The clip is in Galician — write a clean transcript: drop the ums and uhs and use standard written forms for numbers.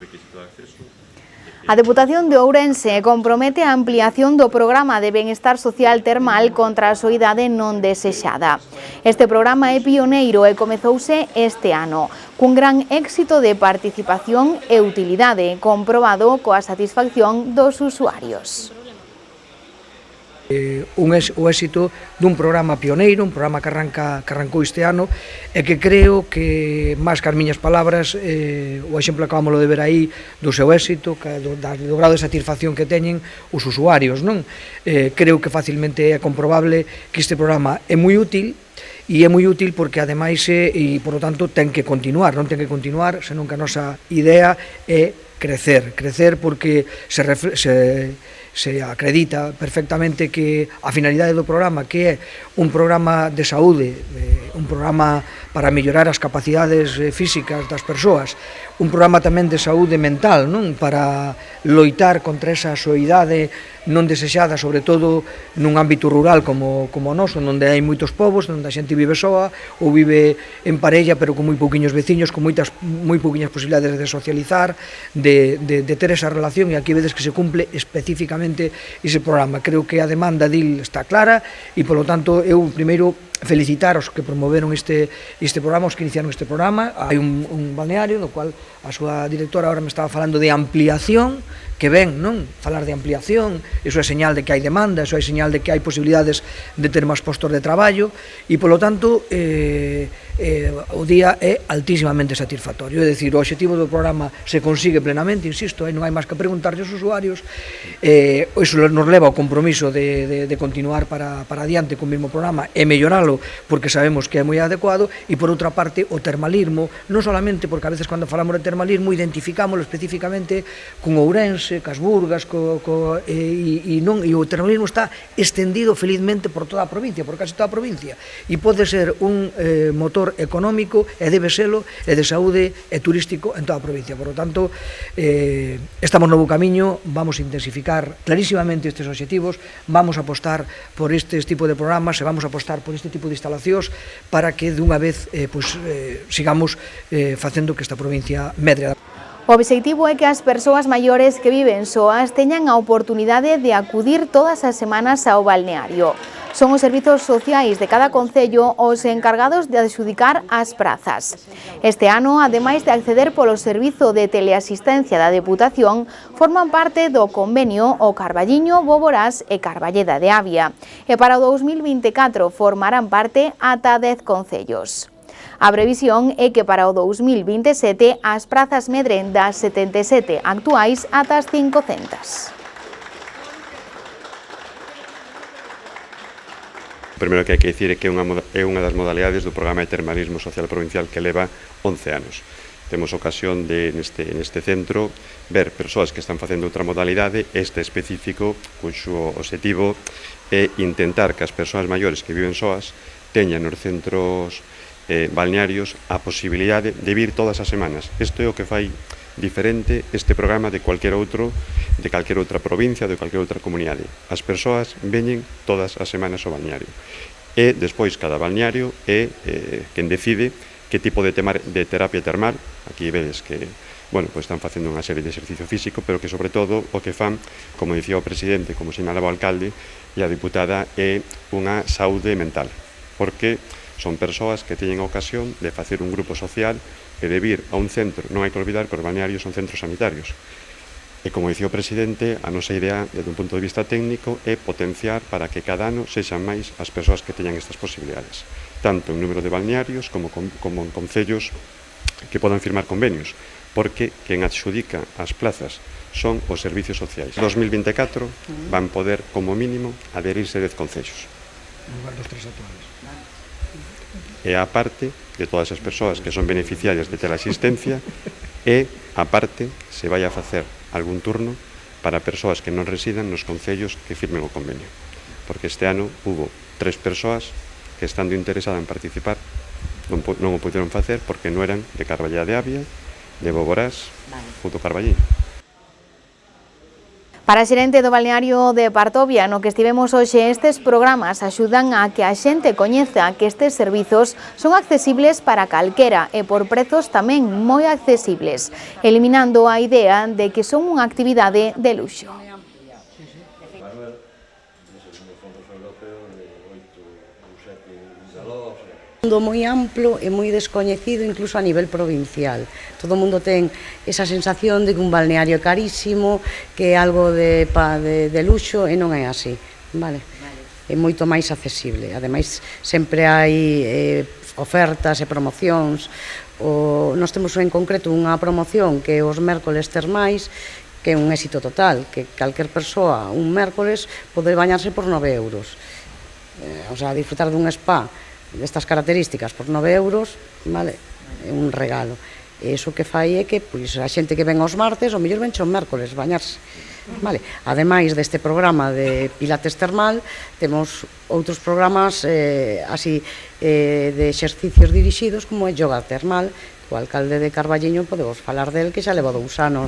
requisito de acceso. A Deputación de Ourense compromete a ampliación do programa de benestar social termal contra a soidade non desexada. Este programa é pioneiro e comezouse este ano, cun gran éxito de participación e utilidade, comprobado coa satisfacción dos usuarios. O éxito dun programa pioneiro, un programa que arrancou este ano e que creo que, máis que as miñas palabras, o exemplo acabámoslo de ver aí do seu éxito, do grado de satisfacción que teñen os usuarios, non? Creo que facilmente é comprobable que este programa é moi útil, e é moi útil porque ademais e por lo tanto ten que continuar, non ten que continuar, senón que a nosa idea é crecer porque se acredita perfectamente que a finalidade do programa, que é un programa de saúde, un programa para mellorar as capacidades físicas das persoas, un programa tamén de saúde mental, non? Para loitar contra esa soidade non desexada, sobre todo nun ámbito rural como o noso, onde hai moitos povos, onde a xente vive soa ou vive en parella, pero con moi pouquiños veciños, con moi pouquiñas posibilidades de socializar, de ter esa relación, e aquí vedes que se cumple especificamente ese programa. Creo que a demanda dil está clara e, polo tanto, eu primeiro felicitar aos que promoveron este programa, os que iniciaron este programa. Hai un balneario no cual a súa directora ahora me estaba falando de ampliación, que ben, non? Falar de ampliación, iso é señal de que hai demanda, iso é señal de que hai posibilidades de ter máis postos de traballo e, polo tanto, o día é altísimamente satisfactorio. É dicir, o obxectivo do programa se consigue plenamente, insisto, non hai máis que preguntarlle aos usuarios, iso nos leva ao compromiso de continuar para adiante co mesmo programa e melloralo, porque sabemos que é moi adecuado, e por outra parte o termalismo, non solamente porque a veces cando falamos de termalismo identificámoslo especificamente con Ourense, cas Burgas, e o termalismo está extendido felizmente por toda a provincia, por casi toda a provincia, e pode ser un motor económico, e debe selo, e de saúde e turístico en toda a provincia. Por lo tanto, estamos no bo camiño, vamos a intensificar clarísimamente estes obxectivos, vamos a apostar por estes tipo de programas e vamos a apostar por este tipo de instalacións para que dunha vez sigamos facendo que esta provincia medre. O obxectivo é que as persoas maiores que viven soas teñan a oportunidade de acudir todas as semanas ao balneario. Son os servizos sociais de cada concello os encargados de adxudicar as prazas. Este ano, ademais de acceder polo servizo de teleasistencia da Deputación, forman parte do convenio o Carballiño, Boborás e Carballeda de Avia, e para o 2024 formarán parte ata 10 concellos. A previsión é que para o 2027 as prazas medren das 77 actuais ata as 500. O primeiro que hai que dicir é que é unha das modalidades do programa de termalismo social provincial que leva 11 anos. Temos ocasión de, neste centro, ver persoas que están facendo outra modalidade, este específico, cuxo objetivo é intentar que as persoas maiores que viven soas teñan nos centros balnearios a posibilidade de vir todas as semanas. Isto é o que fai diferente este programa de calquera outra provincia, de calquera outra comunidade. As persoas veñen todas as semanas ao balneario. E despois cada balneario é quen decide que tipo de terapia termal. Aquí vedes que están facendo unha serie de exercicio físico, pero que sobre todo o que fan, como dicía o presidente, como sinalaba o alcalde e a diputada, é unha saúde mental, porque son persoas que teñen a ocasión de facer un grupo social e de vir a un centro. Non hai que olvidar que os balnearios son centros sanitarios. E como dicía o presidente, a nosa idea, desde un punto de vista técnico, é potenciar para que cada ano sexan máis as persoas que teñan estas posibilidades, tanto en número de balnearios como en concellos que podan firmar convenios, porque quen adxudica as plazas son os servicios sociais. En 2024 van poder, como mínimo, adherirse 10 concellos. En lugar dos 3 actuales. E a parte de todas as persoas que son beneficiarias de teleasistencia, e a parte se vai a facer algún turno para persoas que non residan nos concellos que firmen o convenio, porque este ano hubo 3 persoas que, estando interesadas en participar, non o puderon facer porque non eran de Carballeda de Avia, de Boborás ou do Carballiño. Para a xerente do balneario de Partovia, no que estivemos hoxe, estes programas axudan a que a xente coñeza que estes servizos son accesibles para calquera e por prezos tamén moi accesibles, eliminando a idea de que son unha actividade de luxo. Un mundo moi amplo e moi descoñecido incluso a nivel provincial. Todo o mundo ten esa sensación de que un balneario é carísimo, que é algo de luxo, e non é así, vale? É moito máis accesible. Ademais, sempre hai ofertas e promocións. Nós temos en concreto unha promoción que é os mércoles termais, que é un éxito total, que calquer persoa un mércoles pode bañarse por 9 euros. O sea, disfrutar dun spa destas características por 9 euros, vale, é un regalo. E iso que fai é que a xente que ven aos martes, o mellor ven os mércoles bañarse. Vale. Ademais deste programa de Pilates termal, temos outros programas así de exercicios dirixidos como é yoga termal. O alcalde de Carballiño podemos falar del, que xa leva 2 anos